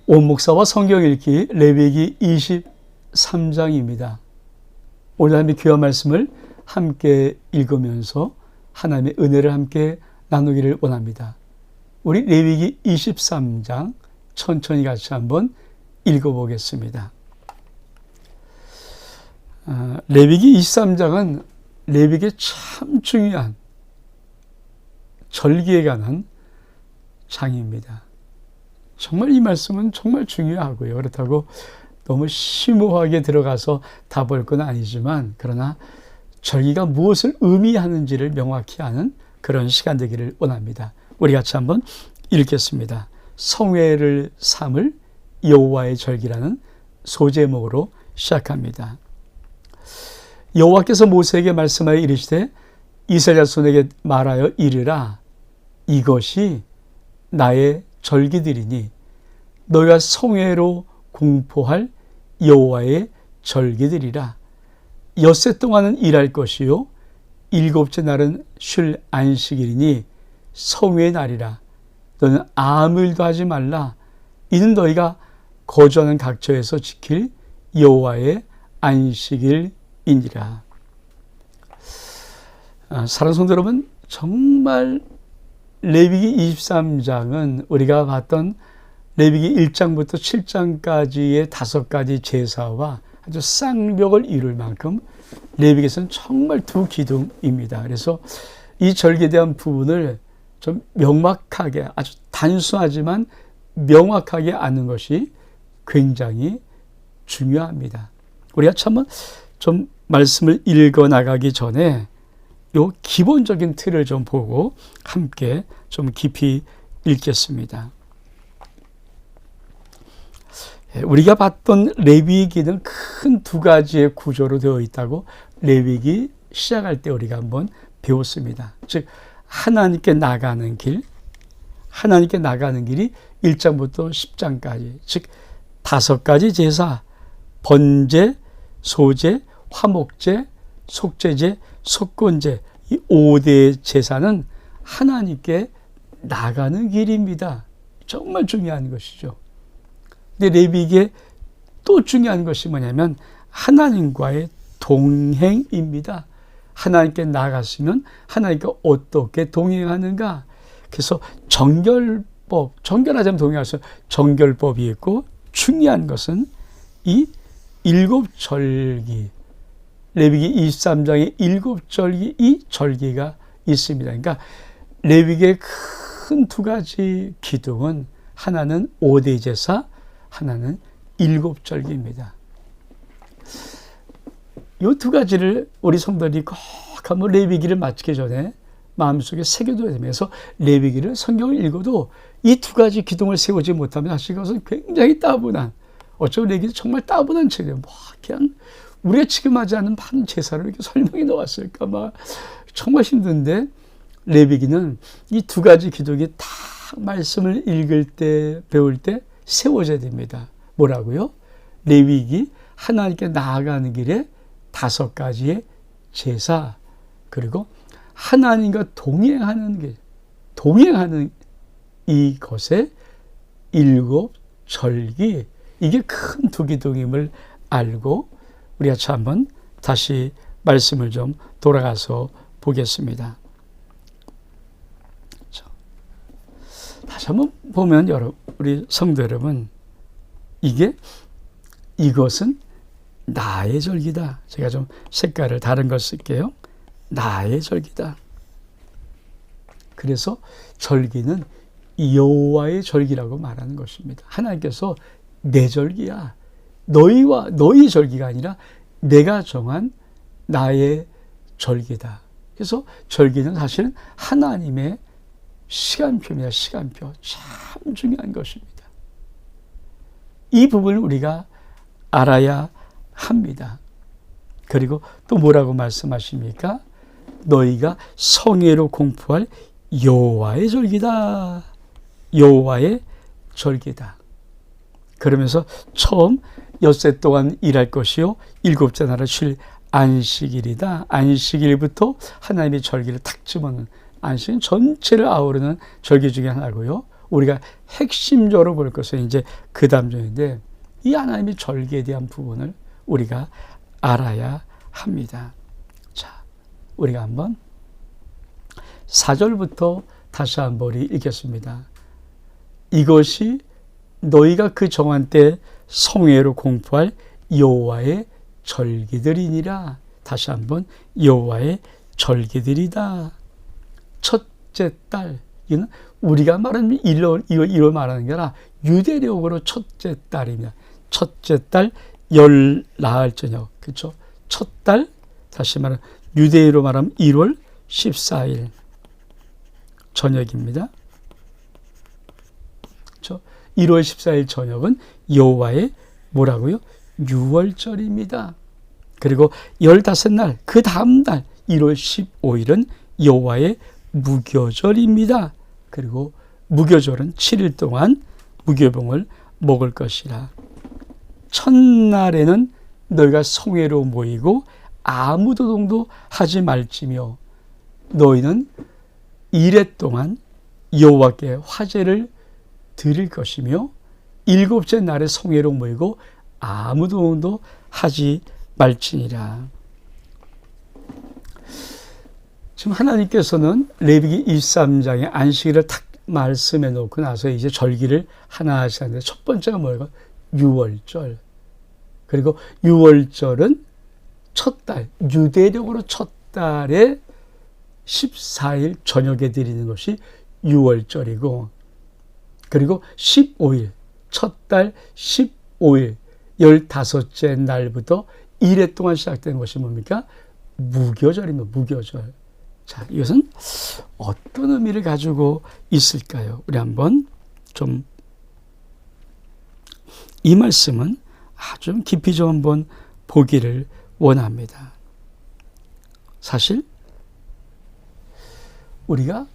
온 목사와 성경 읽기 레위기 23장입니다. 오늘 하나님의 귀한 말씀을 함께 읽으면서 하나님의 은혜를 함께 나누기를 원합니다. 우리 레위기 23장 천천히 같이 한번 읽어보겠습니다. 레위기 23장은 레위기에 참 중요한 절기에 관한 장입니다. 정말 이 말씀은 정말 중요하고요. 그렇다고 너무 심오하게 들어가서 다 볼 건 아니지만, 그러나 절기가 무엇을 의미하는지를 명확히 아는 그런 시간 되기를 원합니다. 우리 같이 한번 읽겠습니다. 성회를 삼을 여호와의 절기라는 소제목으로 시작합니다. 여호와께서 모세에게 말씀하여 이르시되 이스라엘 자손에게 말하여 이르라. 이것이 나의 절기들이니 너희가 성회로 공포할 여호와의 절기들이라. 엿새 동안은 일할 것이요 일곱째 날은 쉴 안식일이니 성회의 날이라. 너는 아무 일도 하지 말라. 이는 너희가 거주하는 각처에서 지킬 여호와의 안식일이니라. 사랑하는 성도 여러분, 정말 레위기 23장은 우리가 봤던 레위기 1장부터 7장까지의 5가지 제사와 아주 쌍벽을 이룰 만큼 레위기에서는 정말 두 기둥입니다. 그래서 이 절기에 대한 부분을 좀 명확하게, 아주 단순하지만 명확하게 아는 것이 굉장히 중요합니다. 우리가 좀 말씀을 읽어 나가기 전에 요 기본적인 틀을 좀 보고 함께 좀 깊이 읽겠습니다. 우리가 봤던 레위기는 큰 두 가지의 구조로 되어 있다고 레위기 시작할 때 우리가 한번 배웠습니다. 즉 하나님께 나가는 길, 하나님께 나가는 길이 1장부터 10장까지, 즉 5가지 제사, 번제, 소제, 화목제, 속죄제, 속건제, 이 5대 제사는 하나님께 나가는 길입니다. 정말 중요한 것이죠. 근데 레위기에 또 중요한 것이 뭐냐면 하나님과의 동행입니다. 하나님께 나갔으면 하나님과 어떻게 동행하는가. 그래서 정결하자면 동행할 수 있는 정결법이 있고, 중요한 것은 이 7절기, 레위기 23장의 7절기, 이 절기가 있습니다. 그러니까 레위기의 큰 두 가지 기둥은 하나는 5대 제사, 하나는 7절기입니다. 이 두 가지를 우리 성도들이 꼭 한번 레위기를 마치기 전에 마음속에 새겨둬야 되면서 레위기를 성경을 읽어도 이 두 가지 기둥을 세우지 못하면 사실 그것은 굉장히 따분한, 어쩌면 레위기는 정말 따분한 책이에요. 그냥 우리가 지금 하지 않는 많은 제사를 이렇게 설명해 놓았을까 정말 힘든데, 레위기는 이 두 가지 기둥이 다 말씀을 읽을 때, 배울 때 세워져야 됩니다. 뭐라고요? 레위기, 하나님께 나아가는 길에 5가지의 제사, 그리고 하나님과 동행하는 이것의 7절기, 이게 큰 두 기둥임을 알고 우리 같이 한번 다시 말씀을 좀 돌아가서 보겠습니다. 다시 한번 보면 우리 성도 여러분, 이것은 나의 절기다. 제가 좀 색깔을 다른 걸 쓸게요. 나의 절기다. 그래서 절기는 여호와의 절기라고 말하는 것입니다. 하나님께서 내 절기야. 너희 절기가 아니라 내가 정한 나의 절기다. 그래서 절기는 사실은 하나님의 시간표입니다. 시간표. 참 중요한 것입니다. 이 부분을 우리가 알아야 합니다. 그리고 또 뭐라고 말씀하십니까? 너희가 성회로 공포할 여호와의 절기다. 여호와의 절기다. 그러면서 처음 엿새 동안 일할 것이요 일곱째 날은 쉴 안식일이다. 안식일부터 하나님의 절기를 탁 집어넣는, 안식은 전체를 아우르는 절기 중에 하나고요. 우리가 핵심적으로 볼 것은 이제 그 다음 절인데, 이 하나님의 절기에 대한 부분을 우리가 알아야 합니다. 자, 우리가 한번 4절부터 다시 한번 읽겠습니다. 이것이 너희가 그 정한 때 성회로 공포할 여호와의 절기들이니라. 다시 한번 여호와의 절기들이다. 첫째 달, 이는 우리가 말하는 1월 말하는 게 아니라 유대력으로 첫째 달입니다. 첫째 달 열 나흘 저녁, 그렇죠? 첫 달, 다시 말하면 유대로 말하면 1월 14일 저녁입니다. 그렇죠? 1월 14일 저녁은 여호와의 뭐라고요? 유월절입니다. 그리고 15날, 그 다음 달 1월 15일은 여호와의 무교절입니다. 그리고 무교절은 7일 동안 무교병을 먹을 것이라. 첫날에는 너희가 성회로 모이고 아무 도동도 하지 말지며 너희는 이레 동안 여호와께 화제를 드릴 것이며 일곱째 날에 성회로 모이고 아무 도동도 하지 말지니라. 지금 하나님께서는 레위기 23장에 안식일을 탁 말씀해 놓고 나서 이제 절기를 하나씩 하는데, 첫 번째가 뭐예요? 유월절. 그리고 유월절은 첫 달, 유대력으로 첫 달에 14일 저녁에 드리는 것이 유월절이고, 그리고 15일, 첫 달 15일, 15째 날부터 1회 동안 시작되는 것이 뭡니까? 무교절입니다. 무교절. 자, 이것은 어떤 의미를 가지고 있을까요? 우리 한번 좀 이 말씀은 아주 깊이 좀 한번 보기를 원합니다. 사실 우리가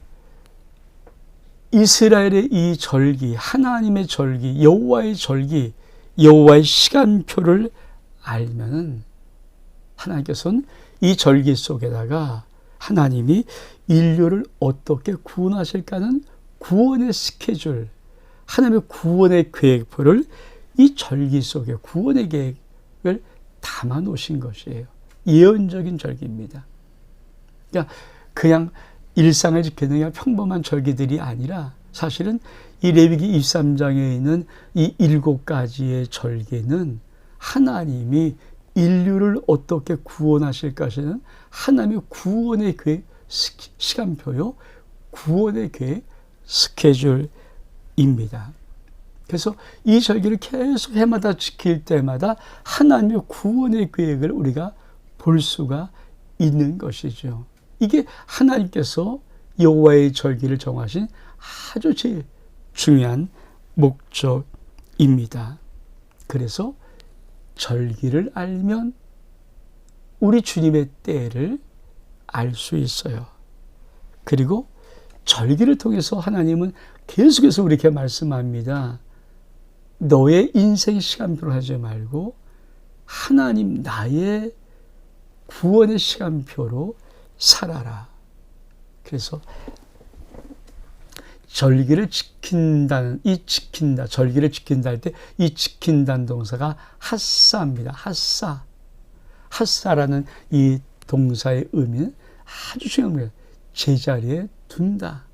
이스라엘의 이 절기, 하나님의 절기, 여호와의 절기, 여호와의 시간표를 알면은 하나님께서는 이 절기 속에다가 하나님이 인류를 어떻게 구원하실까는 구원의 스케줄, 하나님의 구원의 계획표를 이 절기 속에 구원의 계획을 담아 놓으신 것이에요. 예언적인 절기입니다. 그냥 일상을 지키는 평범한 절기들이 아니라, 사실은 이 레위기 23장에 있는 이 7가지의 절기는 하나님이 인류를 어떻게 구원하실 것이는 하나님의 구원의 계획 시간표요, 구원의 계획 스케줄입니다. 그래서 이 절기를 계속 해마다 지킬 때마다 하나님의 구원의 계획을 우리가 볼 수가 있는 것이죠. 이게 하나님께서 여호와의 절기를 정하신 아주 제일 중요한 목적입니다. 그래서 절기를 알면 우리 주님의 때를 알 수 있어요. 그리고 절기를 통해서 하나님은 계속해서 우리에게 말씀합니다. 너의 인생 시간표를 하지 말고 하나님 나의 구원의 시간표로 살아라. 그래서 절기를 지킨다는, 이 지킨다, 절기를 지킨다 할 때 이 지킨다는 동사가 핫사입니다. 핫사. 핫사라는 이 동사의 의미는 아주 중요한 거예요. 제자리에 둔다.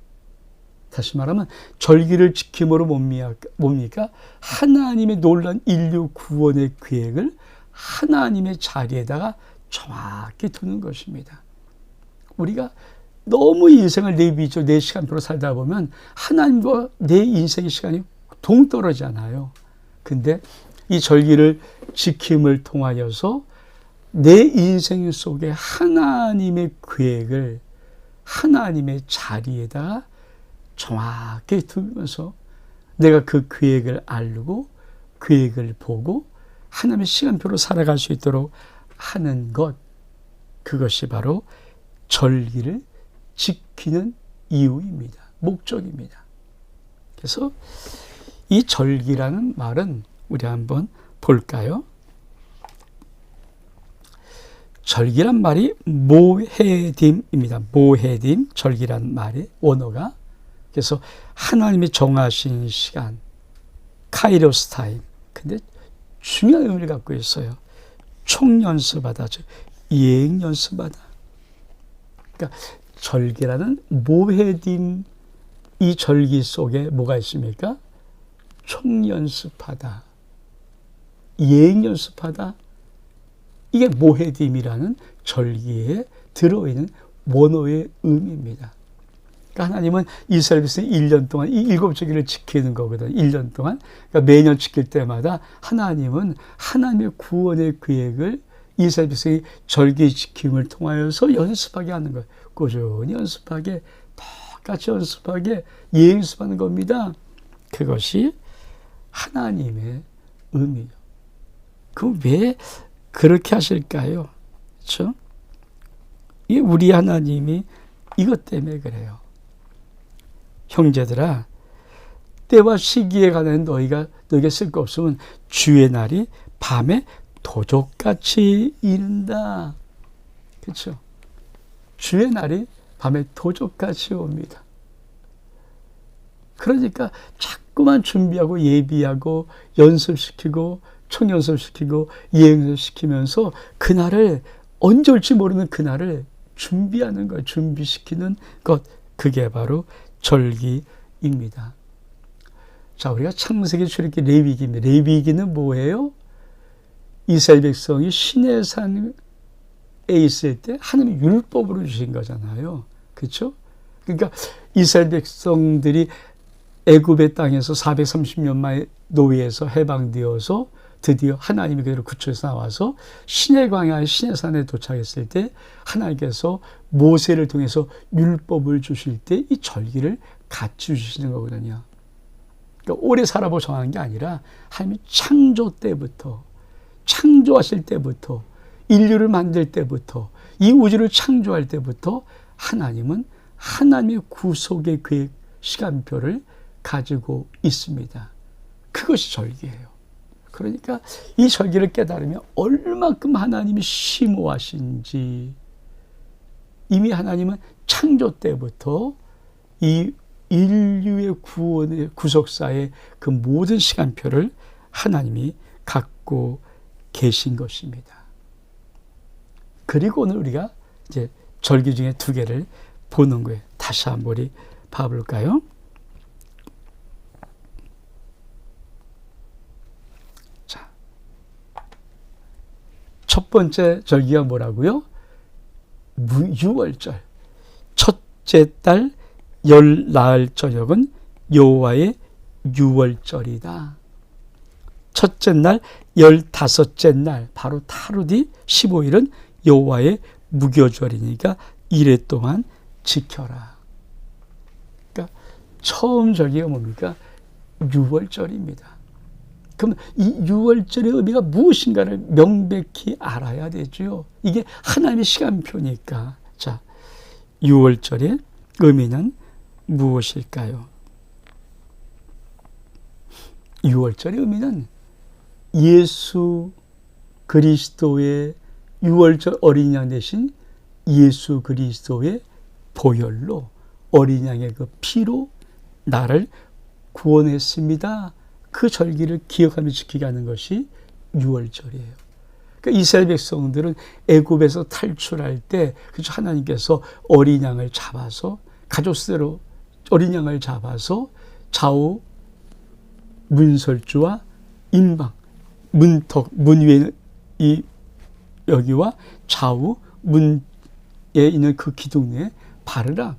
다시 말하면 절기를 지킴으로 뭡니까? 하나님의 놀라운 인류 구원의 계획을 하나님의 자리에다가 정확히 두는 것입니다. 우리가 너무 인생을 내 시간표로 살다 보면 하나님과 내 인생의 시간이 동떨어지잖아요. 근데 이 절기를 지킴을 통하여서 내 인생 속에 하나님의 계획을 하나님의 자리에다가 정확히 두면서 내가 그 계획을 알고 계획을 보고 하나님의 시간표로 살아갈 수 있도록 하는 것, 그것이 바로 절기를 지키는 이유입니다. 목적입니다. 그래서 이 절기라는 말은 우리 한번 볼까요? 절기란 말이 모헤딤입니다. 모헤딤, 절기란 말의 원어가. 그래서 하나님이 정하신 시간, 카이로스 타임. 근데 중요한 의미를 갖고 있어요. 총연습하다, 즉 예행연습하다. 그러니까 절기라는 모헤딤, 이 절기 속에 뭐가 있습니까? 총연습하다, 예행연습하다. 이게 모헤딤이라는 절기에 들어있는 원어의 의미입니다. 그러니까 하나님은 이스라엘 백성이 1년 동안 이 7절기를 지키는 거거든요. 1년 동안. 그러니까 매년 지킬 때마다 하나님은 하나님의 구원의 계획을 이스라엘 백성이 절기 지킴을 통하여서 연습하게 하는 거예요. 꾸준히 연습하게, 똑같이 연습하게 예행습하는 겁니다. 그것이 하나님의 의미예요. 그럼 왜 그렇게 하실까요? 그렇죠? 이 우리 하나님이 이것 때문에 그래요. 형제들아, 때와 시기에 관한 너희가 쓸 거 없으면 주의 날이 밤에 도적같이 이른다. 그렇죠? 주의 날이 밤에 도적같이 옵니다. 그러니까 자꾸만 준비하고 예비하고 연습시키고 총연습시키고 예행시키면서 그날을 언제 올지 모르는 그날을 준비하는 것, 준비시키는 것, 그게 바로 절기입니다. 자, 우리가 창세기, 출애굽기, 레위기입니다. 레위기는 뭐예요? 이스라엘 백성이 시내산에 있을 때 하나님이 율법으로 주신 거잖아요. 그렇죠? 그러니까 이스라엘 백성들이 애굽의 땅에서 430년 만에 노예에서 해방되어서 드디어 하나님이 그대로 구출해서 나와서 시내 광야 시내산에 도착했을 때 하나님께서 모세를 통해서 율법을 주실 때 이 절기를 같이 주시는 거거든요. 그러니까 오래 살아보 정한 게 아니라 하나님이 창조 때부터, 창조하실 때부터, 인류를 만들 때부터, 이 우주를 창조할 때부터 하나님은 하나님의 구속의 계획, 시간표를 가지고 있습니다. 그것이 절기예요. 그러니까 이 절기를 깨달으면 얼마큼 하나님이 심오하신지, 이미 하나님은 창조 때부터 이 인류의 구원의 구속사의 그 모든 시간표를 하나님이 갖고 계신 것입니다. 그리고 오늘 우리가 이제 절기 중에 2개를 보는 거예요. 다시 한번 우리 봐볼까요? 자, 첫 번째 절기가 뭐라고요? 유월절. 첫째 달 열 나흘 저녁은 여호와의 유월절이다. 첫째 날 15째 날 바로 하루 뒤 15일은 여호와의 무교절이니까 이래 동안 지켜라. 그러니까 처음 절기가 뭡니까? 유월절입니다. 그럼 이 유월절의 의미가 무엇인가를 명백히 알아야 되죠. 이게 하나님의 시간표니까. 자, 유월절의 의미는 무엇일까요? 유월절의 의미는 예수 그리스도의 유월절 어린 양 대신 예수 그리스도의 보혈로, 어린 양의 그 피로 나를 구원했습니다. 그 절기를 기억하며 지키게 하는 것이 유월절이에요. 그러니까 이스라엘 백성들은 애굽에서 탈출할 때 하나님께서 어린 양을 잡아서 가족수대로 어린 양을 잡아서 좌우 문설주와 임방, 문턱, 문 위에 이 여기와 좌우 문에 있는 그 기둥에 바르라.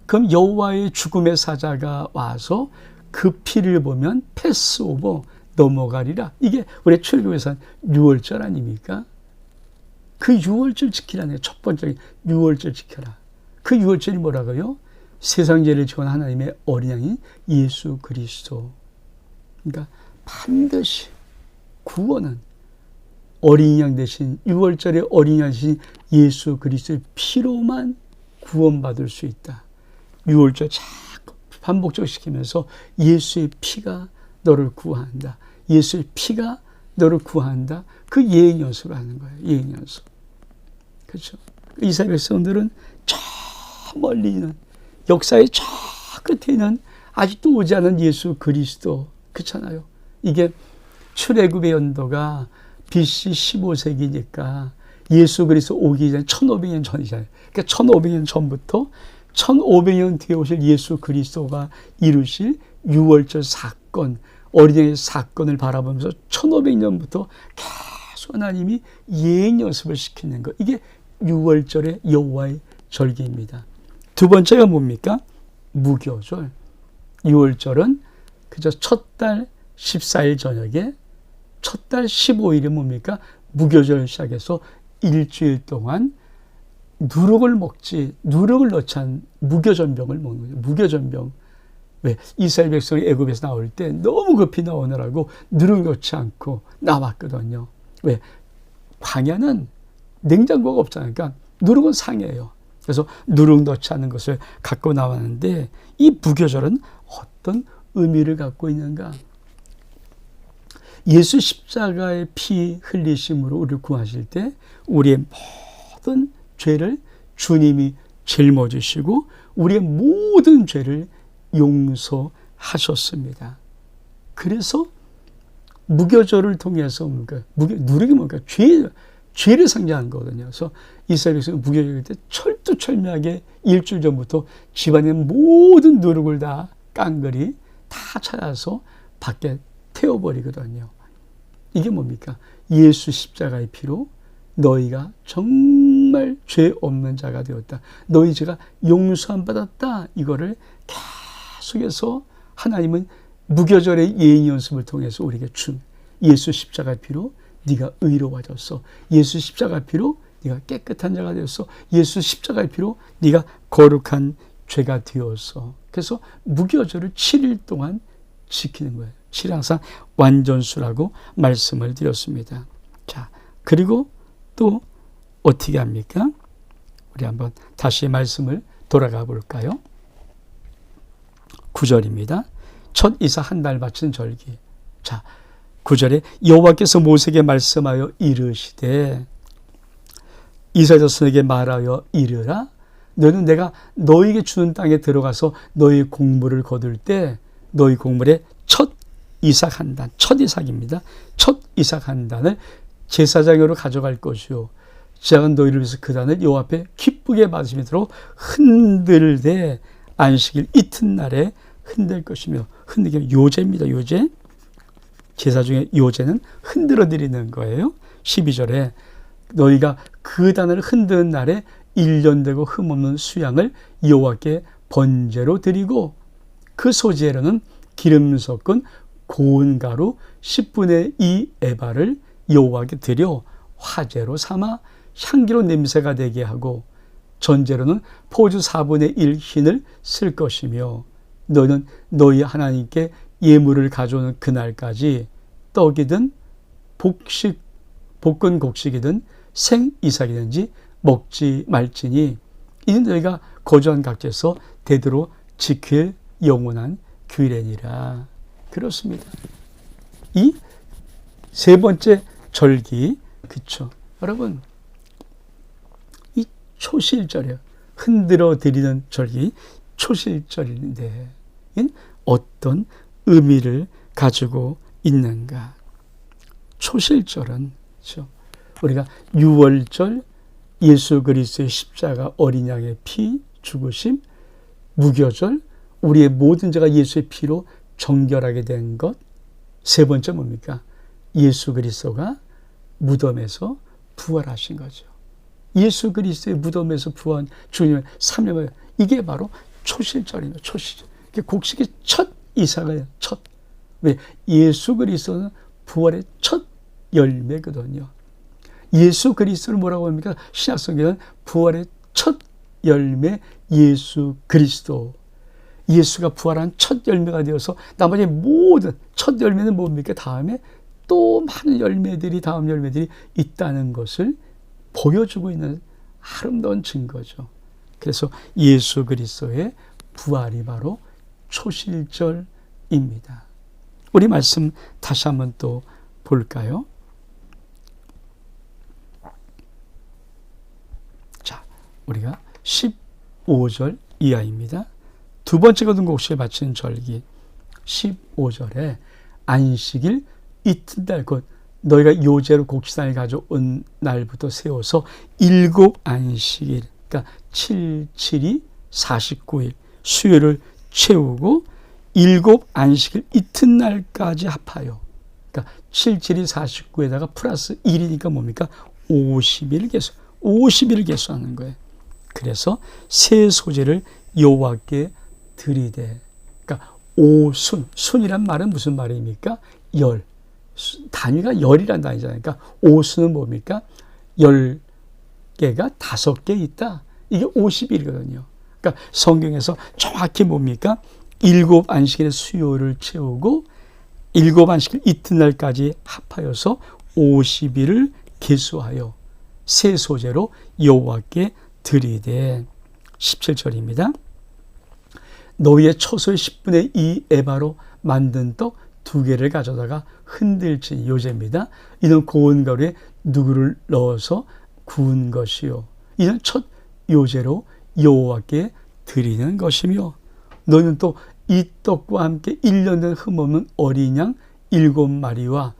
그럼 여호와의 죽음의 사자가 와서 그 피를 보면 패스오버, 넘어가리라. 이게 우리 출애굽에서 유월절 아닙니까? 그 유월절 지키라네요. 첫 번째 유월절 지켜라. 그 유월절이 뭐라고요? 세상 죄를 지은 하나님의 어린 양인 예수 그리스도. 그러니까 반드시 구원은 어린 양 대신 유월절의 어린 양 대신 예수 그리스도의 피로만 구원받을 수 있다. 유월절 자꾸 반복적으로 시키면서 예수의 피가 너를 구한다. 예수의 피가 너를 구한다. 그 예행 연습을 하는 거예요. 예행 연습. 그렇죠? 이스라엘 백성들은 저 멀리 있는 역사의 저 끝에 있는 아직도 오지 않은 예수 그리스도, 그렇잖아요. 이게 출애굽의 연도가 BC 15세기니까 예수 그리스도 오기 전 1500년 전이잖아요. 그러니까 1500년 전부터 1500년 뒤에 오실 예수 그리스도가 이루실 유월절 사건, 어린아이 사건을 바라보면서 1500년부터 계속 하나님이 예행 연습을 시키는 것. 이게 유월절의 여호와의 절기입니다. 두 번째가 뭡니까? 무교절. 유월절은 그저 첫 달 14일 저녁에 첫 달 15일이 뭡니까? 무교절 시작해서 일주일 동안 누룩을 넣지 않은 무교전병을 먹는 거죠. 무교전병. 왜? 이스라엘 백성이 애굽에서 나올 때 너무 급히 나오느라고 누룩 넣지 않고 나왔거든요. 왜? 광야는 냉장고가 없잖아요. 그러니까 누룩은 상해요. 그래서 누룩 넣지 않은 것을 갖고 나왔는데, 이 무교절은 어떤 의미를 갖고 있는가? 예수 십자가의 피 흘리심으로 우리를 구하실 때 우리의 모든 죄를 주님이 짊어지시고 우리의 모든 죄를 용서하셨습니다. 그래서 무교절을 통해서 누룩이 뭔가 죄를 상징하는 거거든요. 그래서 이스라엘 백성이 무교절 때 철두철미하게 일주일 전부터 집안의 모든 누룩을 다 깡그리 다 찾아서 밖에 태워버리거든요. 이게 뭡니까? 예수 십자가의 피로 너희가 정말 죄 없는 자가 되었다. 너희 죄가 용서함 받았다. 이거를 계속해서 하나님은 무교절의 예행 연습을 통해서 우리에게 준 예수 십자가의 피로 네가 의로워졌어. 예수 십자가의 피로 네가 깨끗한 자가 되었어. 예수 십자가의 피로 네가 거룩한 죄가 되었어. 그래서 무교절을 7일 동안 지키는 거예요. 7일 항상 완전수라고 말씀을 드렸습니다. 자, 그리고 또 어떻게 합니까? 우리 한번 다시 말씀을 돌아가 볼까요? 9절입니다. 첫 이사 한 달 바친 절기. 자, 9절에 여호와께서 모세에게 말씀하여 이르시되 이스라엘 자손에게 말하여 이르라. 너는 내가 너희에게 주는 땅에 들어가서 너희 곡물을 거둘 때 너희 곡물의 첫 이삭 한 단, 첫 이삭입니다. 첫 이삭 한 단을 제사장으로 가져갈 것이요. 제가 너희를 위해서 그 단을 여호와 앞에 기쁘게 받으시도록 흔들되 안식일 이튿날에 흔들 것이며, 흔들기 요제입니다. 요제. 제사 중에 요제는 흔들어 드리는 거예요. 12절에 너희가 그 단을 흔드는 날에 1년 되고 흠없는 수양을 여호와께 번제로 드리고 그 소재로는 기름 섞은 고운 가루 10분의 2 에바를 여호와께 드려 화제로 삼아 향기로 냄새가 되게 하고 전제로는 포주 4분의 1 흰을 쓸 것이며 너는 너희 하나님께 예물을 가져오는 그날까지 떡이든 볶은 곡식이든 생 이삭이든지 먹지 말지니 이는 너희가 거주한 각지에서 대대로 지킬 영원한 규례니라. 그렇습니다. 이 세 번째 절기, 그쵸? 여러분, 이 초실절이에요. 흔들어 드리는 절기, 초실절인데 어떤 의미를 가지고 있는가? 초실절은 그렇죠? 우리가 유월절 예수 그리스도의 십자가 어린 양의 피 죽으심, 무교절 우리의 모든 죄가 예수의 피로 정결하게 된 것. 세 번째 뭡니까? 예수 그리스도가 무덤에서 부활하신 거죠. 예수 그리스도의 무덤에서 부활한 주님의 3년, 이게 바로 초실절입니다. 초실절. 곡식의 첫 이삭을 첫. 왜? 예수 그리스도는 부활의 첫 열매거든요. 예수 그리스도를 뭐라고 합니까? 신약성경은 부활의 첫 열매 예수 그리스도. 예수가 부활한 첫 열매가 되어서 나머지 모든 첫 열매는 뭡니까? 다음에 또 많은 열매들이, 다음 열매들이 있다는 것을 보여주고 있는 아름다운 증거죠. 그래서 예수 그리스도의 부활이 바로 초실절입니다. 우리 말씀 다시 한번 또 볼까요? 자, 우리가 15절 이하입니다. 두 번째 거둔 곡식에 바치는 절기 15절에 안식일 이튿날 곧 너희가 요제로 곡식단을 가져온 날부터 세워서 7 안식일 그러니까 7, 7이 49일 수요를 채우고 7 안식일 이튿날까지 합하여 그러니까 7, 7이 49에다가 플러스 1이니까 뭡니까? 50일을 계수하는 거예요. 그래서 새 소재를 여호와께 드리되 그러니까 오순, 순이란 말은 무슨 말입니까? 열. 단위가 열이란 단위잖아요. 그러니까 오순은 뭡니까? 10개가 5개 있다. 이게 50일이거든요. 그러니까 성경에서 정확히 뭡니까? 7 안식일의 수요를 채우고 7 안식일 이튿날까지 합하여서 50일을 계수하여 새 소재로 여호와께 드리되 17절입니다. 너희의 처소의 10분의 2 에바로 만든 떡 2개를 가져다가 흔들지니 요제입니다. 이는 고운 가루에 누구를 넣어서 구운 것이요. 이는 첫 요제로 여호와께 드리는 것이며 너희는 또 이 떡과 함께 1년 된 흠없는 어린 양 7마리와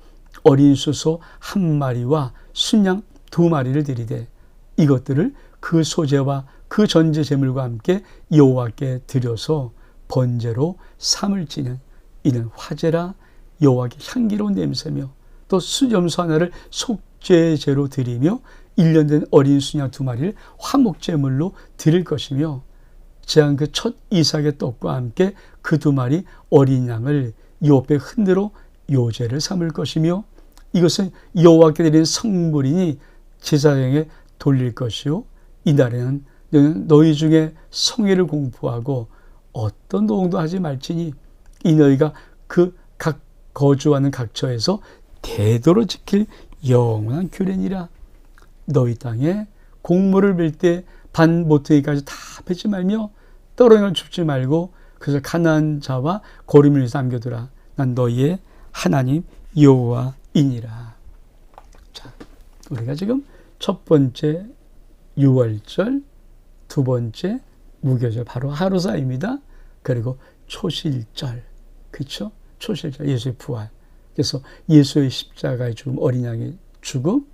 어린 수소 1마리와 순양 2마리를 드리되 이것들을 그 소재와 그 전제 제물과 함께 여호와께 드려서 번제로 삼을지는 이는 화제라 여호와께 향기로운 냄새며 또 수염소 하나를 속죄제로 드리며 1년 된 어린 순양 2마리를 화목제물로 드릴 것이며 제한 그 첫 이삭의 떡과 함께 그 2마리 어린 양을 요배 흔들어 요제를 삼을 것이며 이것은 여호와께 드리는 성물이니 제사장에게 돌릴 것이요 이날에는 너희 중에 성회를 공포하고 어떤 노동도 하지 말지니 이 너희가 그 각 거주하는 각처에서 대도로 지킬 영원한 규례니라. 너희 땅에 곡물을 벨 때 반 모퉁이까지 다 베지 말며 떨어져 줍지 말고 그래서 가난한 자와 거름을 위해서 남겨두라. 난 너희의 하나님 여호와이니라. 자, 우리가 지금 첫 번째 유월절, 두 번째 무교절 바로 하루사입니다. 그리고 초실절, 그렇죠? 초실절 예수의 부활. 그래서 예수의 십자가의 죽음, 어린 양의 죽음,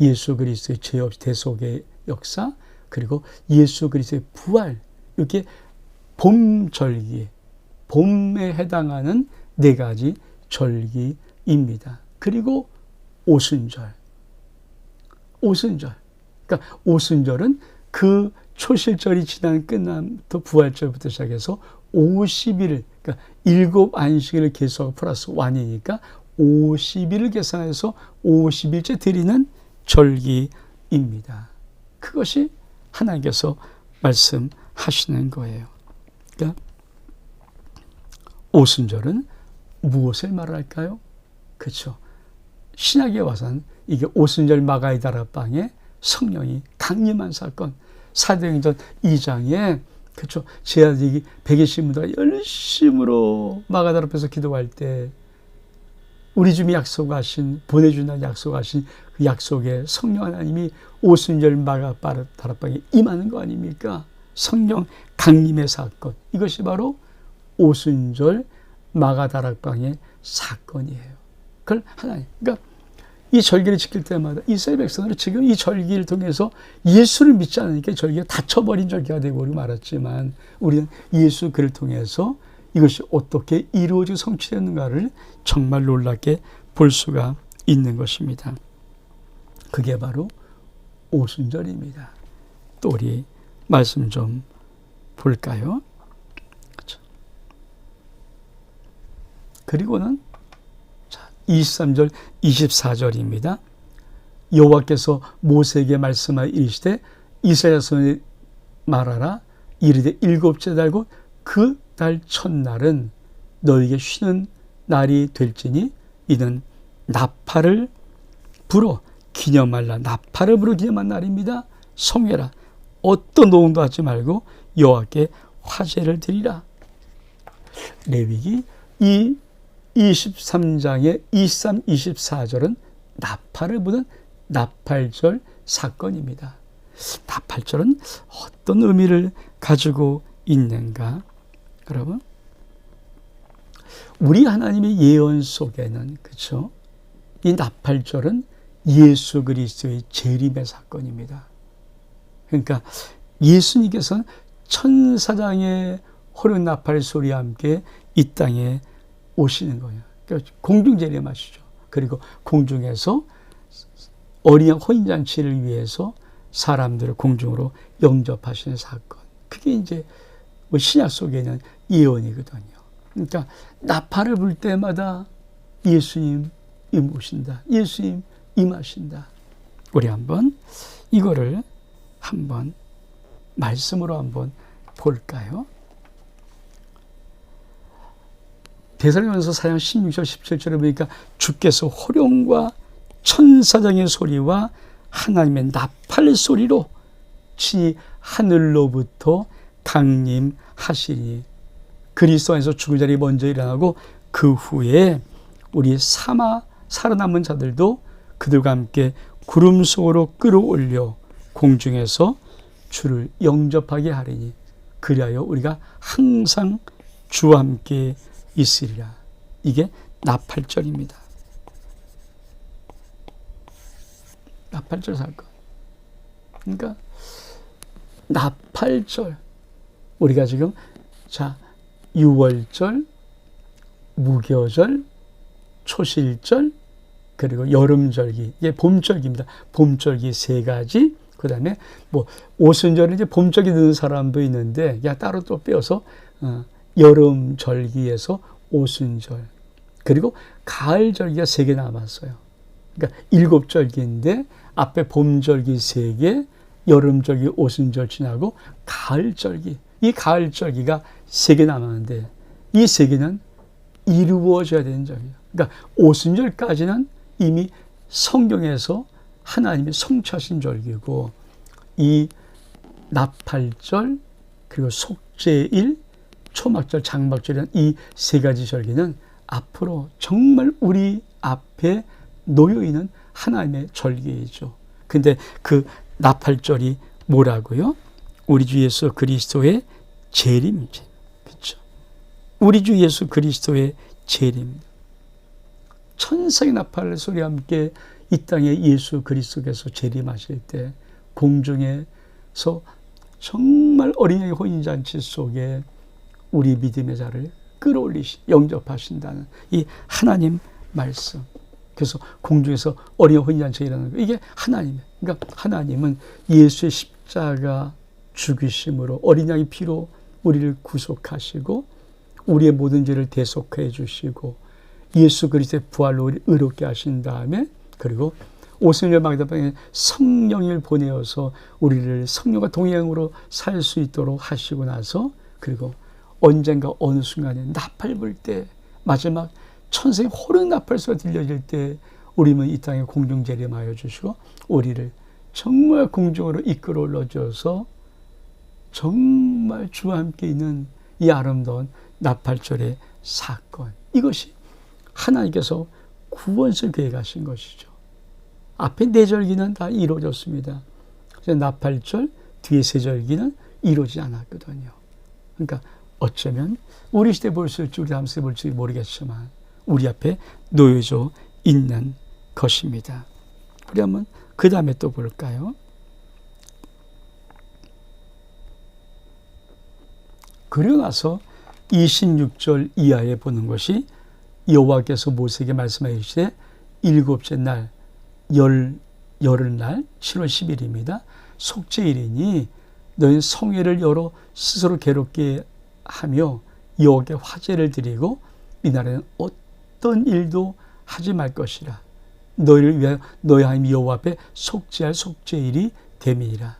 예수 그리스도의 죄 없이 대속의 역사, 그리고 예수 그리스도의 부활. 이렇게 봄절기, 봄에 해당하는 4가지 절기입니다. 그리고 오순절. 그러니까 오순절은 그 초실절이 지난 끝남부터 부활절부터 시작해서 50일, 그러니까 7 안식일을 계수하고 플러스 1이니까 50일을 계산해서 50일째 드리는 절기입니다. 그것이 하나님께서 말씀하시는 거예요. 그러니까 오순절은 무엇을 말할까요? 그렇죠. 신약에 와서는 이게 오순절 마가의 다락방에 성령이 강림한 사건, 사도행전 2장에 그렇죠. 제 아들이 120분들 열심으로 마가다 앞에서 기도할 때 우리 주님이 약속하신, 보내준다는 약속하신 그 약속에 성령 하나님이 오순절 마가 다락방에 임하는 거 아닙니까? 성령 강림의 사건. 이것이 바로 오순절 마가 다락방의 사건이에요. 그걸 하나님. 그러니까 이 절기를 지킬 때마다 이스라엘 백성들은 지금 이 절기를 통해서 예수를 믿지 않으니까 절기가 닫혀버린 절기가 되고 말았지만 우리는 예수 그를 통해서 이것이 어떻게 이루어지고 성취되는가를 정말 놀랍게 볼 수가 있는 것입니다. 그게 바로 오순절입니다. 또 우리 말씀 좀 볼까요? 그렇죠. 그리고는 23절, 24절입니다. 여호와께서 모세에게 말씀하여 이르시되 이스라엘 자손에 말하라. 이르되 7째 달고 그 달 첫날은 너에게 쉬는 날이 될지니 이는 나팔을 불어 기념할 날, 나팔을 불어 기념한 날입니다. 성회라. 어떤 노동도 하지 말고 여호와께 화제를 드리라. 레위기 이 23장의 23, 24절은 나팔을 부는 나팔절 사건입니다. 나팔절은 어떤 의미를 가지고 있는가? 여러분, 우리 하나님의 예언 속에는, 그렇죠? 이 나팔절은 예수 그리스도의 재림의 사건입니다. 그러니까 예수님께서는 천사장의 호령 나팔 소리와 함께 이 땅에 오시는 거예요. 그러니까 공중 재림하시죠. 그리고 공중에서 어린 양 혼인잔치를 위해서 사람들을 공중으로 영접하시는 사건. 그게 이제 신약 속에는 예언이거든요. 그러니까 나팔을 불 때마다 예수님 임오신다. 예수님 임하신다. 우리 한번 이거를 한번 말씀으로 한번 볼까요? 데살로니가서 4장 16절 17절에 보니까 주께서 호령과 천사장의 소리와 하나님의 나팔 소리로 친히 하늘로부터 강림하시니 그리스도 안에서 죽은 자들이 먼저 일어나고 그 후에 우리 살아남은 자들도 그들과 함께 구름 속으로 끌어올려 공중에서 주를 영접하게 하리니 그리하여 우리가 항상 주와 함께 있으리라. 이게 나팔절입니다. 나팔절 사건. 그러니까 나팔절, 우리가 지금 유월절, 무교절, 초실절, 그리고 여름절기, 이게 봄절기입니다. 봄절기 3가지. 그 다음에 오순절은 이제 봄절기 드는 사람도 있는데, 따로 또 빼어서 여름절기에서 오순절, 그리고 가을절기가 3개 남았어요. 그러니까 7절기인데 앞에 봄절기 3개, 여름절기, 오순절 지나고 가을절기, 이 가을절기가 3개 남았는데 이 3개는 이루어져야 되는 절기예요. 그러니까 오순절까지는 이미 성경에서 하나님이 성취하신 절기고, 이 나팔절, 그리고 속죄일, 초막절, 장막절이라는 이 3가지 절기는 앞으로 정말 우리 앞에 놓여있는 하나님의 절기이죠. 근데 그 나팔절이 뭐라고요? 우리 주 예수 그리스도의 재림이죠. 그렇죠? 우리 주 예수 그리스도의 재림. 천사의 나팔 소리와 함께 이 땅에 예수 그리스도께서 재림하실 때 공중에서 정말 어린 양의 혼인잔치 속에 우리 믿음의 자를 영접하신다는 이 하나님 말씀. 그래서 공중에서 어린 양 혼인잔치가 일어나는 거, 이게 하나님이에요. 그러니까 하나님은 예수의 십자가 죽으심으로, 어린 양의 피로 우리를 구속하시고 우리의 모든 죄를 대속해 주시고 예수 그리스도의 부활로 우리를 의롭게 하신 다음에, 그리고 오순절 마가다방에 성령을 보내어서 우리를 성령과 동행으로 살 수 있도록 하시고 나서, 그리고 언젠가 어느 순간에 나팔 불 때, 마지막 천사의 호령 나팔 소리가 들려질 때 우리는 이 땅에 공중 재림하여 주시고 우리를 정말 공중으로 이끌어 올려줘서 정말 주와 함께 있는 이 아름다운 나팔절의 사건, 이것이 하나님께서 구원을 계획하신 것이죠. 앞에 4절기는 다 이루어졌습니다. 나팔절 뒤에 3절기는 이루어지지 않았거든요. 그러니까 어쩌면 우리 시대에 볼 수 있을지 우리 다음 시대에 볼지 모르겠지만 우리 앞에 놓여져 있는 것입니다. 우리 한번 그 다음에 또 볼까요? 그리고 나서 26절 이하에 보는 것이 여호와께서 모세에게 말씀하시되 7째 날 열흘날 7월 10일입니다. 속죄일이니 너희는 성회를 열어 스스로 괴롭게 하며 여호와께 화제를 드리고 이날에는 어떤 일도 하지 말 것이라. 너희를 위하여 너희 하나님 여호와 앞에 속죄할 속죄일이 됨이니라.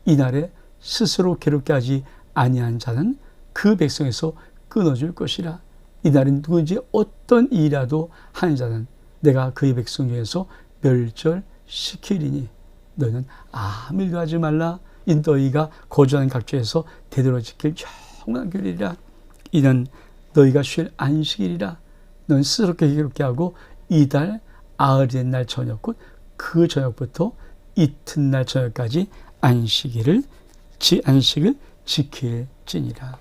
이날에 스스로 괴롭게 하지 아니한 자는 그 백성에서 끊어줄 것이라. 이날은 누구든지 어떤 일이라도 하는 자는 내가 그의 백성 중에서 멸절시키리니 너희는 아무 일도 하지 말라. 이 너희가 거주하는 각지에서 대대로 지킬 영원한 규례이라. 이는 너희가 쉴 안식일이라. 너는 스스로 괴롭게 하고 이달 아흘의 날 저녁 곧 그 저녁부터 이튿날 저녁까지 안식을 지킬지니라.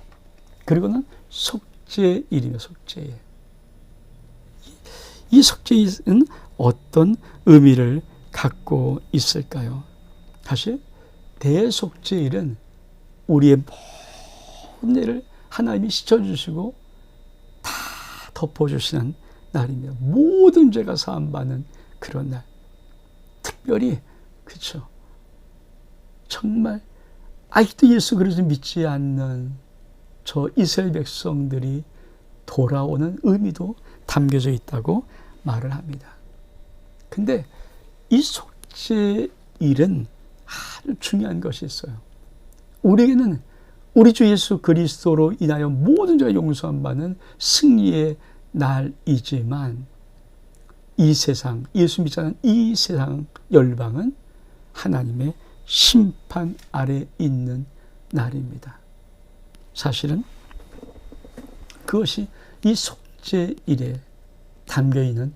그리고는 속죄일이며 속죄일. 이 속죄일은 어떤 의미를 갖고 있을까요? 사실 대속죄일은 우리의 모든 일을 하나님이 씻어주시고 다 덮어주시는 날이며 모든 죄가 사함받는 그런 날. 특별히 그렇죠. 정말 아직도 예수 그리스도 믿지 않는 저 이스라엘 백성들이 돌아오는 의미도 담겨져 있다고 말을 합니다. 근데 이 속죄일은 아주 중요한 것이 있어요. 우리에게는 우리 주 예수 그리스도로 인하여 모든 죄가 용서함 받는 승리의 날이지만 이 세상, 예수 믿지 않는 이 세상 열방은 하나님의 심판 아래 있는 날입니다. 사실은 그것이 이 속죄일에 담겨있는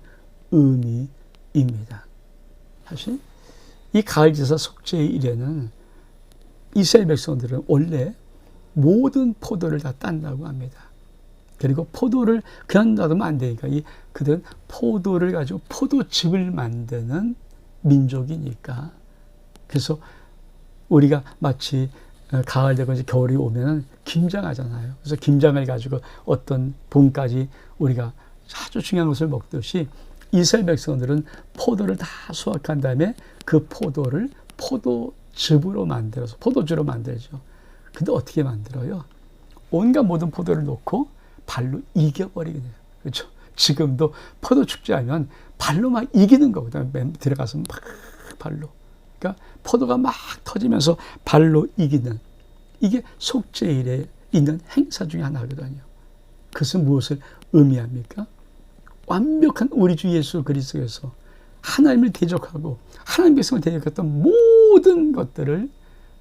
의미입니다. 사실 이 가을제사 속죄일에는 이스라엘 백성들은 원래 모든 포도를 다 딴다고 합니다. 그리고 포도를 그냥 놔두면 안 되니까 그들은 포도를 가지고 포도즙을 만드는 민족이니까. 그래서 우리가 마치 가을 되고 이제 겨울이 오면은 김장하잖아요. 그래서 김장을 가지고 어떤 봄까지 우리가 아주 중요한 것을 먹듯이 이스라엘 백성들은 포도를 다 수확한 다음에 그 포도를 포도즙으로 만들어서 포도주로 만들죠. 근데 어떻게 만들어요? 온갖 모든 포도를 놓고 발로 이겨버리게 돼요. 그렇죠? 지금도 포도 축제하면 발로 막 이기는 거거든요. 들어가서 막 발로. 그러니까 포도가 막 터지면서 발로 이기는, 이게 속죄일에 있는 행사 중에 하나거든요. 그것은 무엇을 의미합니까? 완벽한 우리 주 예수 그리스도에서 하나님을 대적하고 하나님 백성을 대적했던 모든 것들을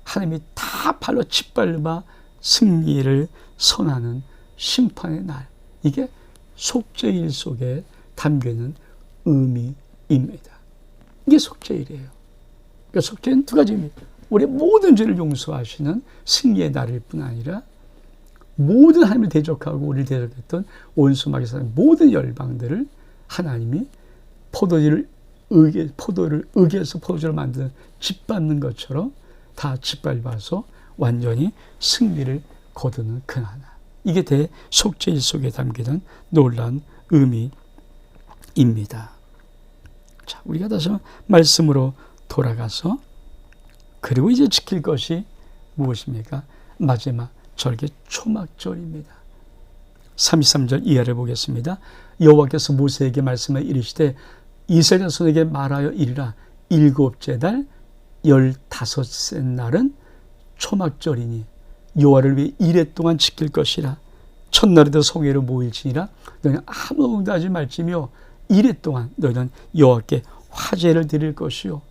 하나님이 다 발로 짓밟아 승리를 선하는 심판의 날. 이게 속죄일 속에 담겨있는 의미입니다. 이게 속죄일이에요. 그러니까 속죄는 두 가지입니다. 우리의 모든 죄를 용서하시는 승리의 날일 뿐 아니라 모든 하나님을 대적하고 우리를 대적했던 원수마귀 사람 모든 열방들을 하나님이 포도를 의기해서 포도주를 만드는 짓밟는 것처럼 다 짓밟아서 완전히 승리를 거두는 그날. 이게 대속죄일 속에 담기는 놀라운 의미입니다. 자, 우리가 다시 말씀으로 돌아가서 그리고 이제 지킬 것이 무엇입니까? 마지막 절기 초막절입니다. 33절 이하를 보겠습니다. 여호와께서 모세에게 말씀하여 이르시되 이스라엘 자손에게 말하여 이르라. 일곱째 달 15째 날은 초막절이니 여호와를 위해 이레 동안 지킬 것이라. 첫날에도 성회로 모일지니라. 너희는 아무 농도 하지 말지며 이레 동안 너희는 여호와께 화제를 드릴 것이요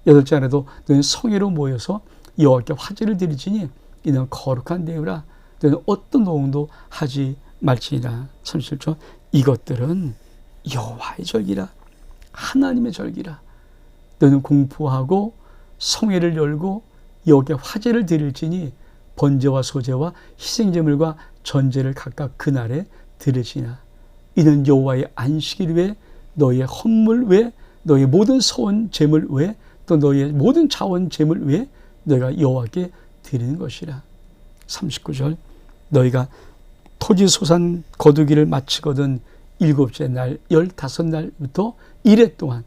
여덟째 날에도 너희는 성회로 모여서 여호와께 화제를 드리지니 이는 거룩한 대우라. 너희는 어떤 노동도 하지 말지니라. 37절 이것들은 여호와의 절기라. 하나님의 절기라. 너희는 공포하고 성회를 열고 여호와께 화제를 드릴지니 번제와 소제와 희생제물과 전제를 각각 그날에 드리지나 이는 여호와의 안식일 외에 너희의 헌물 외에 너희의 모든 서원 제물 외에 또 너희의 모든 자원 제물 외에 너희가 여호와께 드리는 것이라. 39절 너희가 토지소산 거두기를 마치거든 일곱째 날 15날부터 이레 동안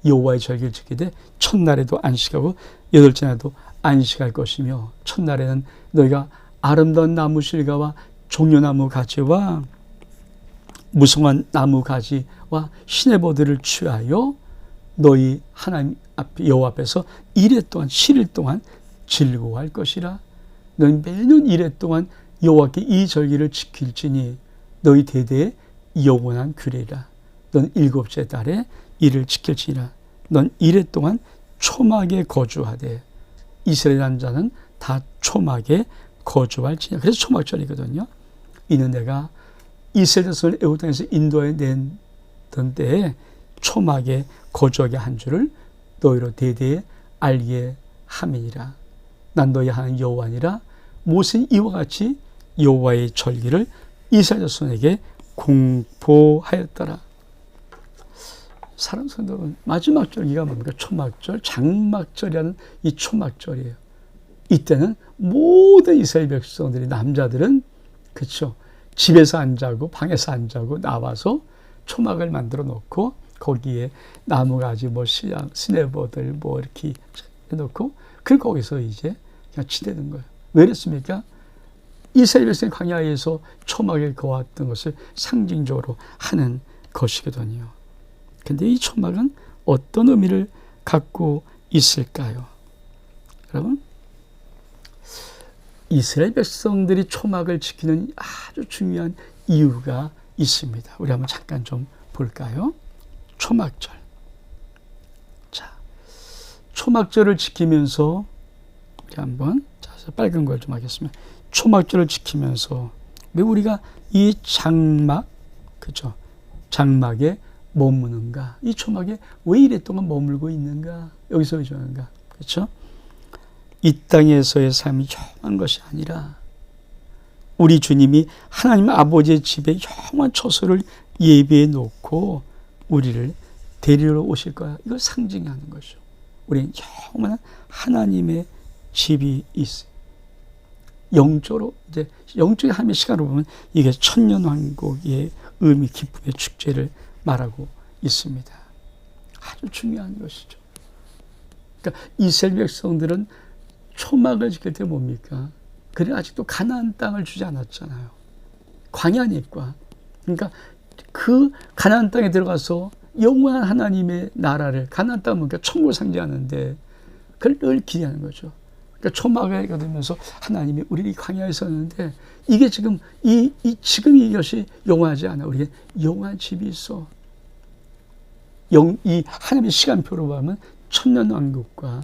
여호와의 절기를 지키되 첫날에도 안식하고 여덟째 날도 안식할 것이며 첫날에는 너희가 아름다운 나무 실과와 종려나무 가지와 무성한 나무 가지와 시내버들을 취하여 너희 하나님 앞 여호와 앞에서 이레 동안 7일 동안 즐거워할 것이라. 너희 매년 이레 동안 여호와께 이 절기를 지킬지니 너희 대대의 영원한 규례라. 넌 일곱째 달에 이를 지킬지니라. 넌 이레 동안 초막에 거주하되 이스라엘 남자는 다 초막에 거주할지니라. 그래서 초막절이거든요. 이는 내가 이스라엘 자손을 애굽 땅에서 인도하여 낸던 때에 초막에 거주하게 한 줄을 너희로 대대에 알게 함이니라. 난 너희 하나님 여호와니라. 모세는 이와 같이 여호와의 절기를 이스라엘 자손에게 공포하였더라. 사랑하는 성도 여러분, 마지막 절기가 뭡니까? 초막절, 장막절이라는 이 초막절이에요. 이때는 모든 이스라엘 백성들이, 남자들은 그렇죠, 집에서 안 자고 방에서 안 자고 나와서 초막을 만들어 놓고 거기에 나무가지 뭐 시내버들 뭐 이렇게 해놓고 그리고 거기서 이제 그냥 지내는 거예요. 왜 그랬습니까? 이스라엘 백성이 광야에서 초막에 거왔던 것을 상징적으로 하는 것이거든요. 근데 이 초막은 어떤 의미를 갖고 있을까요? 여러분, 이스라엘 백성들이 초막을 지키는 아주 중요한 이유가 있습니다. 우리 한번 잠깐 좀 볼까요? 초막절. 자, 초막절을 지키면서 우리 한번 빨간 걸 좀 하겠습니다. 초막절을 지키면서 왜 우리가 이 장막, 그죠? 장막에 머무는가? 이 초막에 왜 이랫동안 머물고 있는가? 여기서 왜 저런가? 그렇죠? 이 땅에서의 삶이 영원한 것이 아니라 우리 주님이 하나님 아버지의 집에 영원한 처소를 예비해 놓고 우리를 데리러 오실 거야. 이걸 상징하는 거죠. 우리는 영원한 하나님의 집이 있어요. 영적으로, 이제 영적인 하나님의 시간으로 보면 이게 천년왕국의 의미, 기쁨의 축제를 말하고 있습니다. 아주 중요한 것이죠. 그러니까 이스라엘 백성들은 초막을 지킬 때 뭡니까? 그래 아직도 가나안 땅을 주지 않았잖아요. 광야니까. 그러니까 그 가나안 땅에 들어가서 영원한 하나님의 나라를, 가나안 땅은 뭡니까? 천국을 상징하는데 그걸 늘 기대하는 거죠. 그러니까 초막에 되면서 하나님이 우리를 광야에 있었는데 이게 지금 지금 이것이 영원하지 않아. 우리에게 영원한 집이 있어. 이 하나님의 시간표로 보면 천년왕국과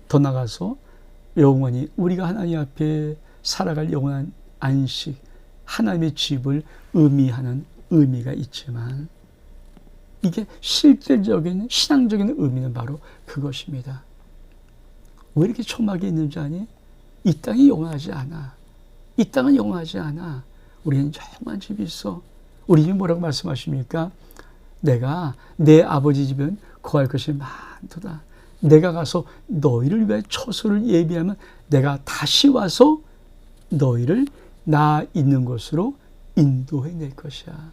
더 나가서 영원히 우리가 하나님 앞에 살아갈 영원한 안식, 하나님의 집을 의미하는 의미가 있지만 이게 실질적인 신앙적인 의미는 바로 그것입니다. 왜 이렇게 초막에 있는지 아니? 이 땅이 영원하지 않아. 이 땅은 영원하지 않아. 우리는 영원한 집이 있어. 우리 집 뭐라고 말씀하십니까? 내가 내 아버지 집은 거할 것이 많도다. 내가 가서 너희를 위해 처소를 예비하면 내가 다시 와서 너희를 나 있는 곳으로 인도해 낼 것이야.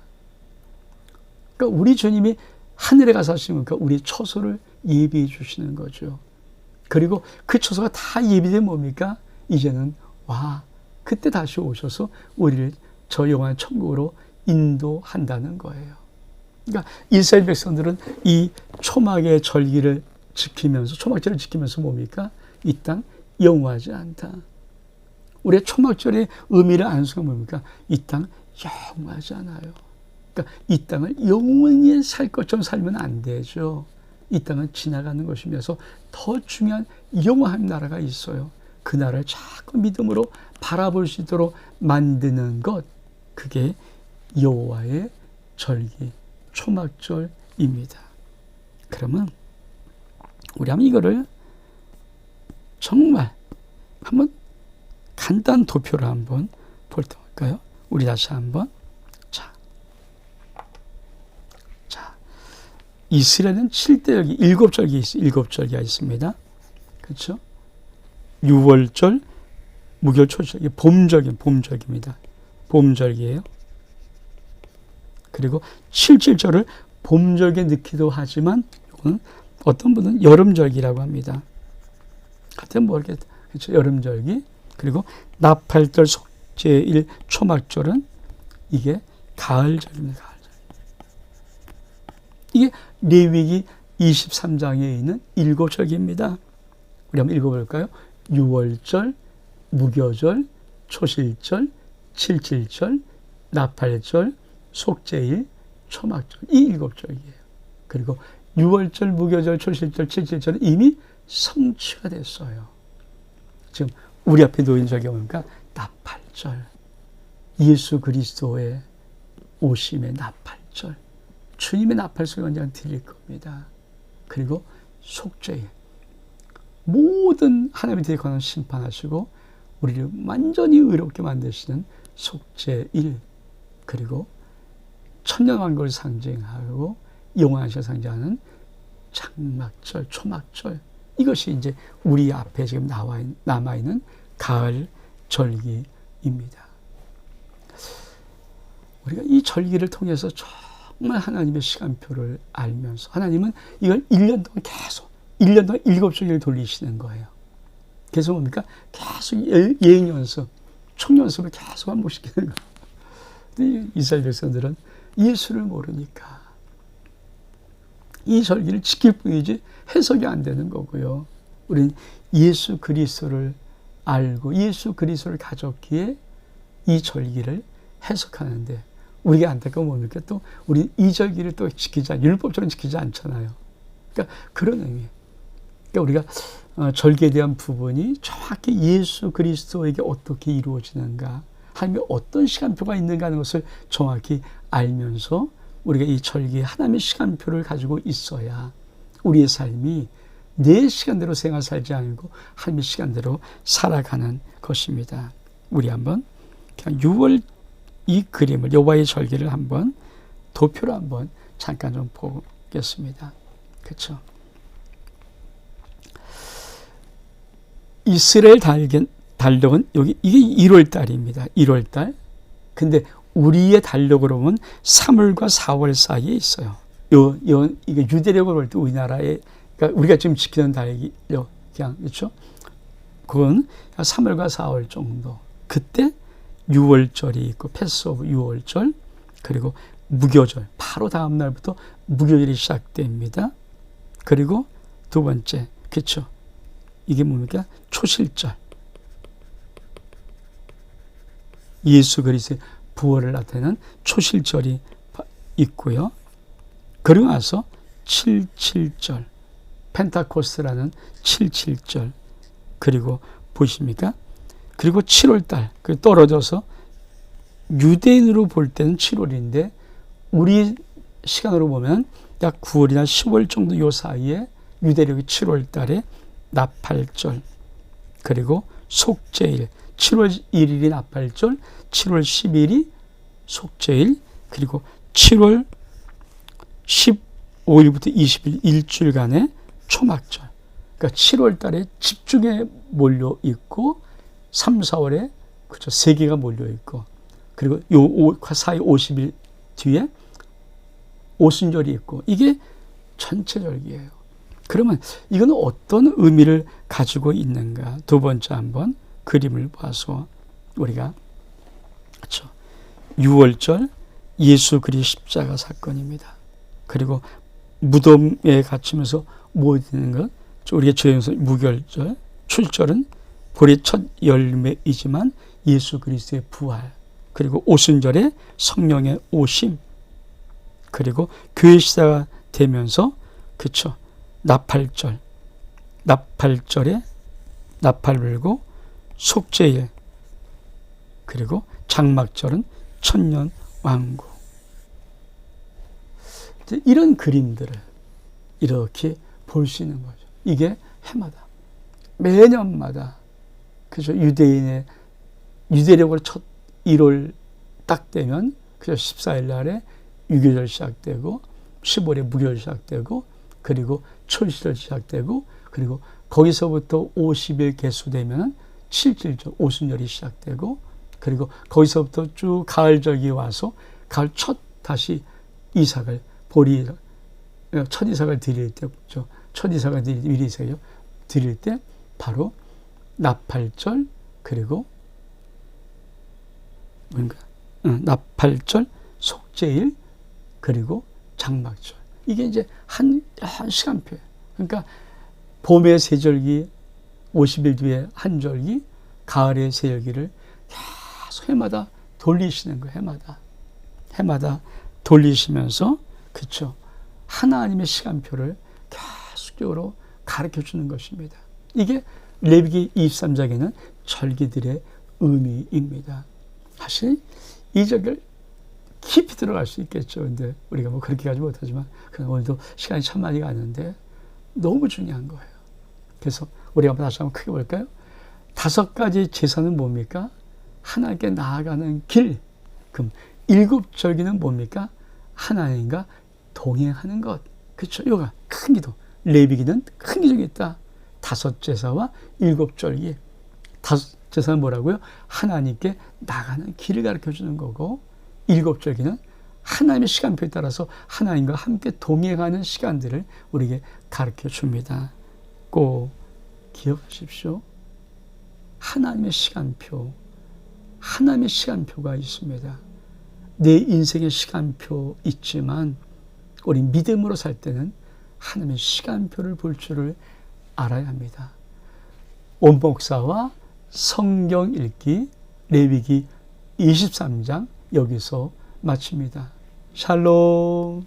그러니까 우리 주님이 하늘에 가서 하시니까 우리의 처소를 예비해 주시는 거죠. 그리고 그 처소가 다 예비된 뭡니까? 이제는 와, 그때 다시 오셔서 우리를 저 영원한 천국으로 인도한다는 거예요. 그러니까 이스라엘 백성들은 이 초막의 절기를 지키면서, 초막절을 지키면서 뭡니까? 이 땅 영원하지 않다. 우리의 초막절의 의미를 아는 순간 뭡니까? 이 땅 영원하지 않아요. 그러니까 이 땅을 영원히 살 것처럼 살면 안 되죠. 이 땅은 지나가는 것이면서 더 중요한 영원한 나라가 있어요. 그 나라를 자꾸 믿음으로 바라볼 수 있도록 만드는 것, 그게 여호와의 절기, 초막절입니다. 그러면 우리 한번 이거를 정말 한번 간단 도표를 한번 볼까요? 우리 다시 한번. 이스라엘은 7대절기, 7절기가 있습니다. 그렇죠? 6월절, 무교절, 초절, 봄절기입니다. 봄절기예요. 그리고 7.7절을 봄절기에 넣기도 하지만 이거는 어떤 분은 여름절기라고 합니다. 같은 모르겠다. 그렇죠? 여름절기. 그리고 나팔절, 속죄일, 초막절은 이게 가을절입니다. 가을절. 이게 레위기 23장에 있는 7절기입니다. 우리 한번 읽어볼까요? 6월절, 무교절, 초실절, 7.7절, 나팔절, 속죄일, 초막절. 이 7절기예요. 그리고 6월절, 무교절, 초실절, 7.7절은 이미 성취가 됐어요. 지금 우리 앞에 놓인 절기가 뭡니까? 나팔절. 예수 그리스도의 오심의 나팔절. 주님의 나팔 소리 언젠가 들릴 겁니다. 그리고 속죄일. 모든 하나님의 관한 심판하시고 우리를 완전히 의롭게 만드시는 속죄일. 그리고 천년왕국을 상징하고 영원한 시를 상징하는 장막절, 초막절, 이것이 이제 우리 앞에 지금 남아있는 가을 절기입니다. 우리가 이 절기를 통해서 정말 하나님의 시간표를 알면서 하나님은 이걸 1년 동안 계속 1년 동안 7절기를 돌리시는 거예요. 그래서 뭡니까? 계속 예행 연습, 총연습을 계속 반복시키는 거예요. 근데 이스라엘 백성들은 예수를 모르니까 이 절기를 지킬 뿐이지 해석이 안 되는 거고요. 우리는 예수 그리스도를 알고 예수 그리스도를 가졌기에 이 절기를 해석하는데 우리가 안타까운 뭡니까? 또 우리는 이 절기를 또 율법적으로 지키지 않잖아요. 그러니까 그런 의미. 그러니까 우리가 절기에 대한 부분이 정확히 예수 그리스도에게 어떻게 이루어지는가, 하나님의 어떤 시간표가 있는가 하는 것을 정확히 알면서 우리가 이 절기에 하나님의 시간표를 가지고 있어야 우리의 삶이 내 시간대로 생활 살지 않고 하나님의 시간대로 살아가는 것입니다. 우리 한번 그냥 6월 이 그림을 여호와의 절기를 한번 도표로 한번 잠깐 좀 보겠습니다. 그렇죠? 이스라엘 달력은 여기 이게 1월 달입니다. 1월 달. 근데 우리의 달력으로 보면 3월과 4월 사이에 있어요. 이게 유대력으로 볼 때 우리나라에 그러니까 우리가 지금 지키는 달력 그냥 그렇죠? 그건 3월과 4월 정도. 그때 6월절이 있고 패스오브 6월절 그리고 무교절 바로 다음 날부터 무교절이 시작됩니다. 그리고 두 번째 그렇죠? 이게 뭡니까? 초실절. 예수 그리스도의 부활을 나타내는 초실절이 있고요. 그리고 나서 77절, 펜타코스트라는 77절. 그리고 보십니까? 그리고 7월달 떨어져서 유대인으로 볼 때는 7월인데 우리 시간으로 보면 약 9월이나 10월 정도 요 사이에 유대력이 7월달에 나팔절, 그리고 속죄일, 7월 1일이 나팔절, 7월 10일이 속죄일, 그리고 7월 15일부터 20일 일주일간의 초막절. 그러니까 7월 달에 집중에 몰려 있고 3, 4월에 그렇죠. 3개가 몰려 있고 그리고 요 사이 50일 뒤에 오순절이 있고 이게 전체 절기예요. 그러면 이건 어떤 의미를 가지고 있는가? 두 번째 한번 그림을 봐서 우리가 그렇죠. 6월절 예수 그리스도 십자가 사건입니다. 그리고 무덤에 갇히면서 모이는 것 우리가 죄에서 무결절, 출절은 볼의 첫 열매이지만 예수 그리스도의 부활, 그리고 오순절에 성령의 오심, 그리고 교회 시대가 되면서 그렇죠. 나팔절에 나팔 불고 속죄일, 그리고 장막절은 천년 왕국. 이런 그림들을 이렇게 볼 수 있는 거죠. 이게 해마다 매년마다 그죠. 유대력으로 첫 1월 딱 되면 그죠. 14일 날에 유교절 시작되고 15일에 무교절 시작되고 그리고 초실절 시작되고 그리고 거기서부터 50일 개수되면 7.7절 오순절이 시작되고 그리고 거기서부터 쭉 가을절기 와서 가을 첫 다시 이삭을 첫 이삭을 드릴 때 첫 이삭을 드릴 때 바로 나팔절 그리고 뭔가 나팔절 속죄일 그리고 장막절 이게 이제 한 시간표예요. 그러니까 봄의 세절기 50일 뒤에 한 절기 가을의 세절기를 계속 해마다 돌리시는 거예요. 해마다 돌리시면서 그렇죠. 하나님의 시간표를 계속적으로 가르쳐 주는 것입니다. 이게 레위기 23장에는 절기들의 의미입니다. 사실 이 절기를 깊이 들어갈 수 있겠죠. 근데 우리가 뭐 그렇게 가지 못하지만 오늘도 시간이 참 많이 가는데 너무 중요한 거예요. 그래서 우리가 다시 한번 크게 볼까요? 5가지 제사는 뭡니까? 하나님께 나아가는 길. 그럼 일곱 절기는 뭡니까? 하나님과 동행하는 것. 그렇죠? 이거가 큰 기도. 레위기는 큰 기둥이 있다. 다섯 제사와 일곱 절기. 다섯 제사는 뭐라고요? 하나님께 나가는 길을 가르쳐 주는 거고, 일곱 절기는 하나님의 시간표에 따라서 하나님과 함께 동행하는 시간들을 우리에게 가르쳐 줍니다. 꼭 기억하십시오. 하나님의 시간표, 하나님의 시간표가 있습니다. 내 인생의 시간표 있지만 우리 믿음으로 살 때는 하나님의 시간표를 볼 줄을 알아야 합니다. 원목사와 성경 읽기 레위기 23장 여기서 마칩니다. 샬롬.